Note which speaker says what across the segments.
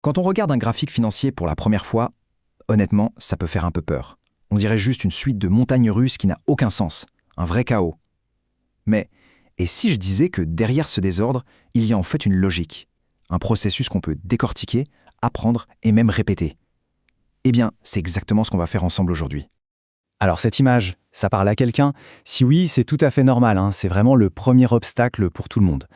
Speaker 1: Quand on regarde un graphique financier pour la première fois, honnêtement, ça peut faire un peu peur. On dirait juste une suite de montagnes russes qui n'a aucun sens, un vrai chaos. Mais, et si je disais que derrière ce désordre, il y a en fait une logique, un processus qu'on peut décortiquer, apprendre et même répéter? Eh bien, c'est exactement ce qu'on va faire ensemble aujourd'hui.
Speaker 2: Alors cette image, ça parle à quelqu'un? Si oui, c'est tout à fait normal, c'est vraiment le premier obstacle pour tout le monde.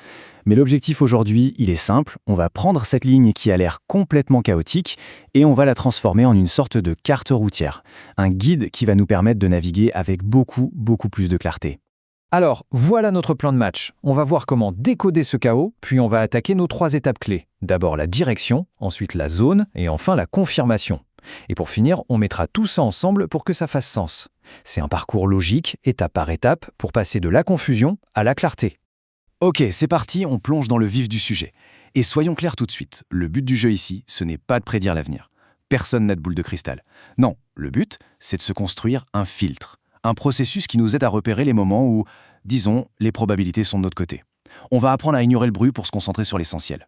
Speaker 2: Mais l'objectif aujourd'hui, il est simple, on va prendre cette ligne qui a l'air complètement chaotique et on va la transformer en une sorte de carte routière, un guide qui va nous permettre de naviguer avec beaucoup plus de clarté.
Speaker 3: Alors, voilà notre plan de match. On va voir comment décoder ce chaos, puis on va attaquer nos 3 étapes clés. D'abord la direction, ensuite la zone et enfin la confirmation. Et pour finir, on mettra tout ça ensemble pour que ça fasse sens. C'est un parcours logique, étape par étape, pour passer de la confusion à la clarté.
Speaker 2: Ok, c'est parti, on plonge dans le vif du sujet. Et soyons clairs tout de suite, le but du jeu ici, ce n'est pas de prédire l'avenir. Personne n'a de boule de cristal. Non, le but, c'est de se construire un filtre. Un processus qui nous aide à repérer les moments où, disons, les probabilités sont de notre côté. On va apprendre à ignorer le bruit pour se concentrer sur l'essentiel.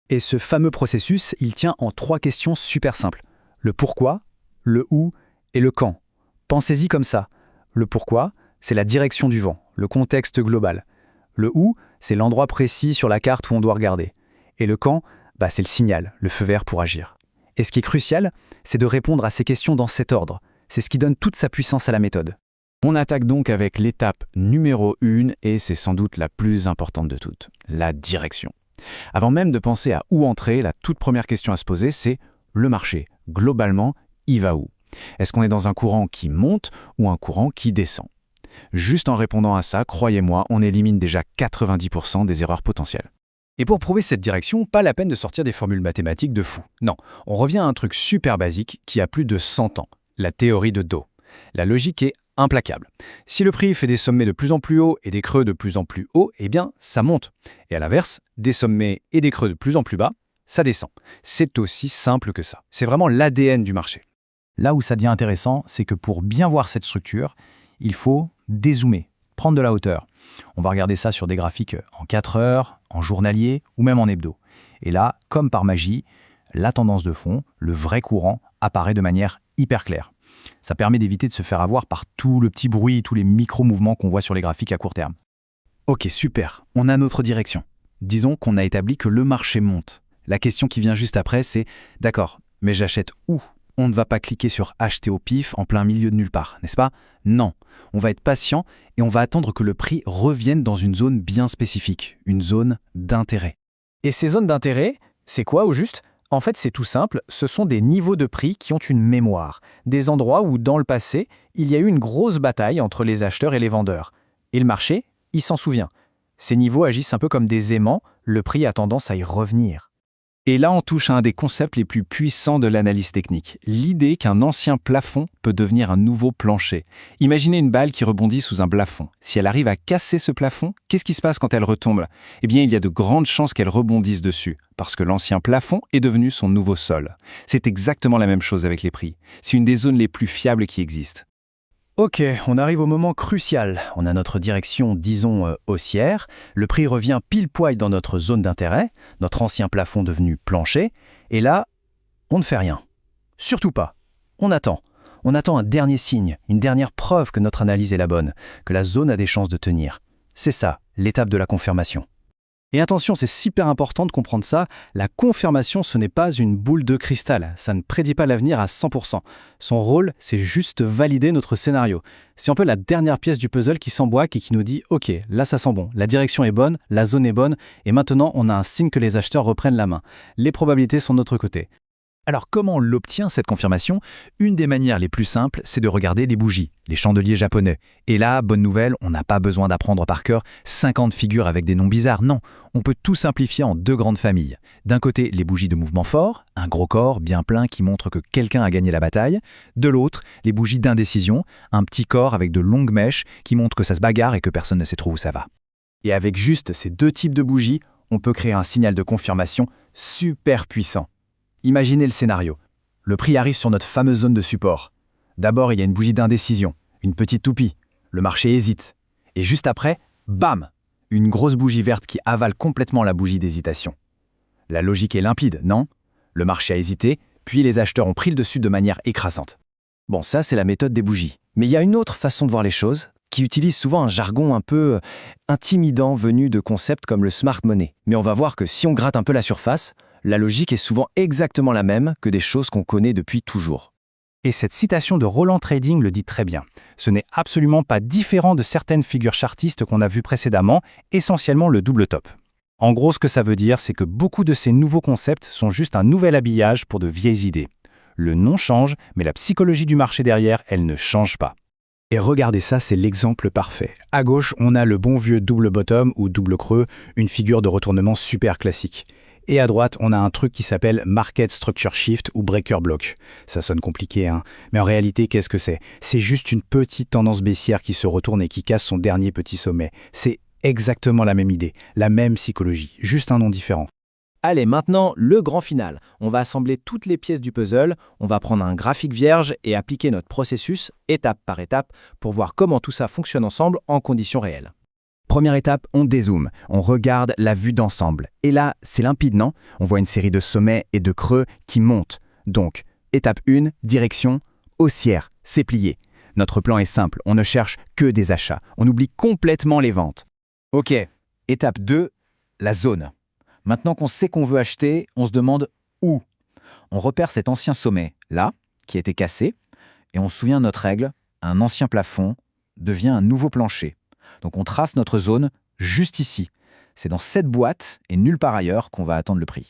Speaker 4: Et ce fameux processus, il tient en 3 questions super simples. Le pourquoi, le où et le quand. Pensez-y comme ça. Le pourquoi, c'est la direction du vent, le contexte global. Le où, c'est l'endroit précis sur la carte où on doit regarder. Et le quand, c'est le signal, le feu vert pour agir. Et ce qui est crucial, c'est de répondre à ces questions dans cet ordre. C'est ce qui donne toute sa puissance à la méthode.
Speaker 2: On attaque donc avec l'étape numéro 1 et c'est sans doute la plus importante de toutes, la direction. Avant même de penser à où entrer, la toute première question à se poser, c'est le marché. Globalement, il va où? Est-ce qu'on est dans un courant qui monte ou un courant qui descend? Juste en répondant à ça, croyez-moi, on élimine déjà 90% des erreurs potentielles.
Speaker 3: Et pour prouver cette direction, pas la peine de sortir des formules mathématiques de fou. Non, on revient à un truc super basique qui a plus de 100 ans, la théorie de Do. La logique est implacable. Si le prix fait des sommets de plus en plus hauts et des creux de plus en plus hauts, eh bien, ça monte. Et à l'inverse, des sommets et des creux de plus en plus bas, ça descend. C'est aussi simple que ça. C'est vraiment l'ADN du marché.
Speaker 4: Là où ça devient intéressant, c'est que pour bien voir cette structure, il faut dézoomer, prendre de la hauteur. On va regarder ça sur des graphiques en 4 heures, en journalier ou même en hebdo. Et là, comme par magie, la tendance de fond, le vrai courant, apparaît de manière hyper claire. Ça permet d'éviter de se faire avoir par tout le petit bruit, tous les micro-mouvements qu'on voit sur les graphiques à court terme.
Speaker 2: Ok, super, on a notre direction. Disons qu'on a établi que le marché monte. La question qui vient juste après, c'est « D'accord, mais j'achète où ?» On ne va pas cliquer sur « Acheter au pif » en plein milieu de nulle part, n'est-ce pas? Non, on va être patient et on va attendre que le prix revienne dans une zone bien spécifique, une zone d'intérêt.
Speaker 3: Et ces zones d'intérêt, c'est quoi au juste? En fait, c'est tout simple, ce sont des niveaux de prix qui ont une mémoire, des endroits où, dans le passé, il y a eu une grosse bataille entre les acheteurs et les vendeurs. Et le marché, il s'en souvient. Ces niveaux agissent un peu comme des aimants, le prix a tendance à y revenir.
Speaker 2: Et là, on touche à un des concepts les plus puissants de l'analyse technique, l'idée qu'un ancien plafond peut devenir un nouveau plancher. Imaginez une balle qui rebondit sous un plafond. Si elle arrive à casser ce plafond, qu'est-ce qui se passe quand elle retombe? Eh bien, il y a de grandes chances qu'elle rebondisse dessus, parce que l'ancien plafond est devenu son nouveau sol. C'est exactement la même chose avec les prix. C'est une des zones les plus fiables qui existent.
Speaker 4: Ok, on arrive au moment crucial. On a notre direction, disons, haussière. Le prix revient pile poil dans notre zone d'intérêt, notre ancien plafond devenu plancher. Et là, on ne fait rien. Surtout pas. On attend. On attend un dernier signe, une dernière preuve que notre analyse est la bonne, que la zone a des chances de tenir. C'est ça, l'étape de la confirmation. Et attention, c'est super important de comprendre ça, la confirmation, ce n'est pas une boule de cristal, ça ne prédit pas l'avenir à 100%. Son rôle, c'est juste valider notre scénario. C'est un peu la dernière pièce du puzzle qui s'emboîte et qui nous dit « Ok, là ça sent bon, la direction est bonne, la zone est bonne, et maintenant on a un signe que les acheteurs reprennent la main. Les probabilités sont de notre côté. » Alors comment on l'obtient cette confirmation? Une des manières les plus simples, c'est de regarder les bougies, les chandeliers japonais. Et là, bonne nouvelle, on n'a pas besoin d'apprendre par cœur 50 figures avec des noms bizarres. Non, on peut tout simplifier en 2 grandes familles. D'un côté, les bougies de mouvement fort, un gros corps bien plein qui montre que quelqu'un a gagné la bataille. De l'autre, les bougies d'indécision, un petit corps avec de longues mèches qui montrent que ça se bagarre et que personne ne sait trop où ça va. Et avec juste ces 2 types de bougies, on peut créer un signal de confirmation super puissant. Imaginez le scénario. Le prix arrive sur notre fameuse zone de support. D'abord, il y a une bougie d'indécision, une petite toupie. Le marché hésite. Et juste après, bam! Une grosse bougie verte qui avale complètement la bougie d'hésitation. La logique est limpide, non?
Speaker 3: Le marché a hésité, puis les acheteurs ont pris le dessus de manière écrasante.
Speaker 4: Bon, ça, c'est la méthode des bougies. Mais il y a une autre façon de voir les choses, qui utilise souvent un jargon un peu intimidant venu de concepts comme le smart money. Mais on va voir que si on gratte un peu la surface, la logique est souvent exactement la même que des choses qu'on connaît depuis toujours.
Speaker 2: Et cette citation de Roland Trading le dit très bien. Ce n'est absolument pas différent de certaines figures chartistes qu'on a vues précédemment, essentiellement le double top. En gros, ce que ça veut dire, c'est que beaucoup de ces nouveaux concepts sont juste un nouvel habillage pour de vieilles idées. Le nom change, mais la psychologie du marché derrière, elle ne change pas.
Speaker 3: Et regardez ça, c'est l'exemple parfait. À gauche, on a le bon vieux double bottom ou double creux, une figure de retournement super classique. Et à droite, on a un truc qui s'appelle Market Structure Shift ou Breaker Block. Ça sonne compliqué, hein. Mais en réalité, qu'est-ce que c'est? C'est juste une petite tendance baissière qui se retourne et qui casse son dernier petit sommet. C'est exactement la même idée, la même psychologie, juste un nom différent.
Speaker 1: Allez, maintenant, le grand final. On va assembler toutes les pièces du puzzle, on va prendre un graphique vierge et appliquer notre processus étape par étape pour voir comment tout ça fonctionne ensemble en conditions réelles.
Speaker 5: Première étape, on dézoome, on regarde la vue d'ensemble. Et là, c'est limpide, non? On voit une série de sommets et de creux qui montent. Donc, étape 1, direction haussière, c'est plié. Notre plan est simple, on ne cherche que des achats. On oublie complètement les ventes.
Speaker 1: Ok, étape 2, la zone. Maintenant qu'on sait qu'on veut acheter, on se demande où. On repère cet ancien sommet, là, qui a été cassé, et on se souvient de notre règle, un ancien plafond devient un nouveau plancher. Donc on trace notre zone juste ici. C'est dans cette boîte et nulle part ailleurs qu'on va attendre le prix.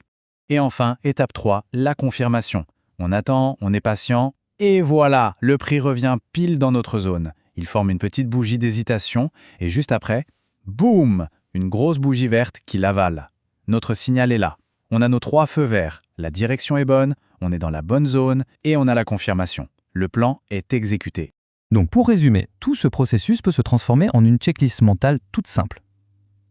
Speaker 2: Et enfin, étape 3, la confirmation. On attend, on est patient, et voilà, le prix revient pile dans notre zone. Il forme une petite bougie d'hésitation, et juste après, boum, une grosse bougie verte qui l'avale. Notre signal est là. On a nos 3 feux verts, la direction est bonne, on est dans la bonne zone, et on a la confirmation. Le plan est exécuté.
Speaker 6: Donc pour résumer, tout ce processus peut se transformer en une checklist mentale toute simple.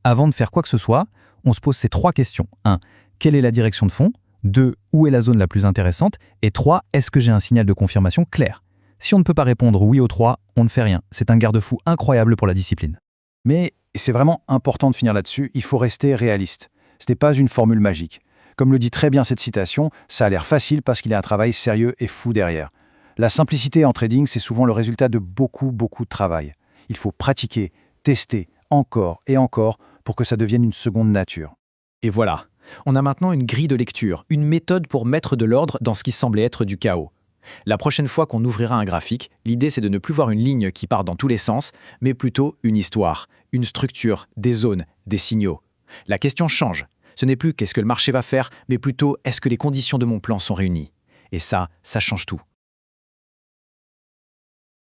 Speaker 6: Avant de faire quoi que ce soit, on se pose ces 3 questions. 1. Quelle est la direction de fond? 2. Où est la zone la plus intéressante? Et 3. Est-ce que j'ai un signal de confirmation clair? Si on ne peut pas répondre oui aux 3, on ne fait rien. C'est un garde-fou incroyable pour la discipline.
Speaker 3: Mais c'est vraiment important de finir là-dessus, il faut rester réaliste. Ce n'est pas une formule magique. Comme le dit très bien cette citation, ça a l'air facile parce qu'il y a un travail sérieux et fou derrière. La simplicité en trading, c'est souvent le résultat de beaucoup de travail. Il faut pratiquer, tester, encore et encore, pour que ça devienne une seconde nature.
Speaker 1: Et voilà, on a maintenant une grille de lecture, une méthode pour mettre de l'ordre dans ce qui semblait être du chaos. La prochaine fois qu'on ouvrira un graphique, l'idée c'est de ne plus voir une ligne qui part dans tous les sens, mais plutôt une histoire, une structure, des zones, des signaux. La question change. Ce n'est plus qu'est-ce que le marché va faire, mais plutôt est-ce que les conditions de mon plan sont réunies. Et ça change tout.